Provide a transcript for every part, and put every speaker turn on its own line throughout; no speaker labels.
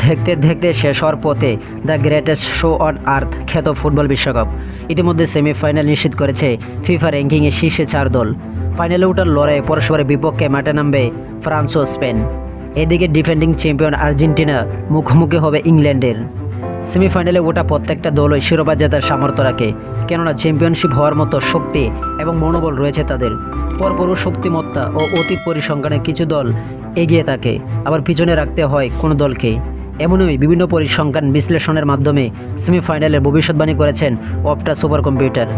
দেখতে দেখতে শেষ হওয়ার পথে the greatest show on earth খ্যাত ফুটবল বিশ্বকাপ ইতিমধ্যে সেমিফাইনাল নিশ্চিত করেছে ফিফা র্যাঙ্কিংয়ে শীর্ষে 4 দল। ফাইনালে ওঠার লড়াইয়ে পরস্পরের বিপক্ষে মাঠে নামবে ফ্রান্স ও স্পেন। এদিকে ডিফেন্ডিং চ্যাম্পিয়ন আর্জেন্টিনা মুখোমুখি হবে ইংল্যান্ডের। সেমিফাইনালে ওঠা প্রত্যেকটা দলই শিরোপা জেতার সামর্থ্য রাখে, কেননা চ্যাম্পিয়নশিপ হওয়ার মতো শক্তি এবং মনোবল রয়েছে তাদের। পরপর শক্তিমত্তা ও অতীত পরিসংখ্যানে কিছু দল এগিয়ে থাকে, আবার পিছনে রাখতে হয় কোনো দলকে। এমনই বিভিন্ন পরিসংখ্যান বিশ্লেষণের মাধ্যমে সেমিফাইনালের ভবিষ্যৎবাণী করেছেন অপটা সুপার কম্পিউটার।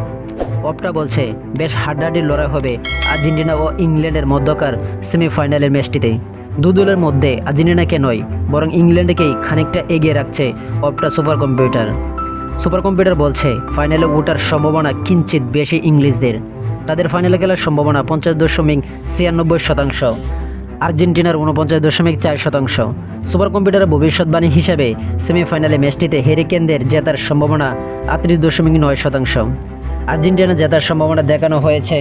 অপটা বলছে বেশ হাড্ডাহাড্ডির লড়াই হবে আর্জেন্টিনা ও ইংল্যান্ডের মধ্যকার সেমিফাইনালের ম্যাচটিতে। দু দলের মধ্যে আর্জেন্টিনাকে নয় বরং ইংল্যান্ডকেই খানিকটা এগিয়ে রাখছে Opta super computer. Super computer বলছে ফাইনালে ওঠার সম্ভাবনা কিঞ্চিত বেশি ইংলিশদের। তাদের ফাইনালে খেলার সম্ভাবনা 50.96%, আর্জেন্টিনার 49.4%। সুপার কম্পিউটারের ভবিষ্যৎবাণী হিসাবে সেমিফাইনালে ম্যাচটিতে হ্যারিকেনদের জেতার সম্ভাবনা 38.9%। আর্জেন্টিনা জেতার সম্ভাবনা দেখানো হয়েছে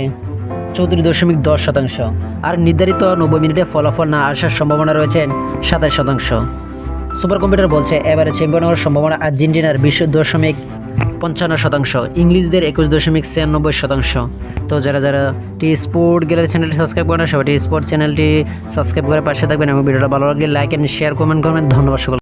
34.10%, আর নির্ধারিত 90 মিনিটে ফলাফল না আসার সম্ভাবনা রয়েছে 27%। সুপার কম্পিউটার বলছে এবারে চ্যাম্পিয়ন হওয়ার সম্ভাবনা আর্জেন্টিনার 20.55%, ইংলিশদের 21.96%। তো যারা যারা টি স্পোর্ট গ্যালারি চ্যানেলটি সাবস্ক্রাইব করেন সবাই টি স্পোর্ট চ্যানেলটি সাবস্ক্রাইব করে পাশে থাকবেন এবং ভিডিওটা ভালো লাগলে লাইক এন্ড শেয়ার কমেন্ট করবেন। ধন্যবাদ সকল।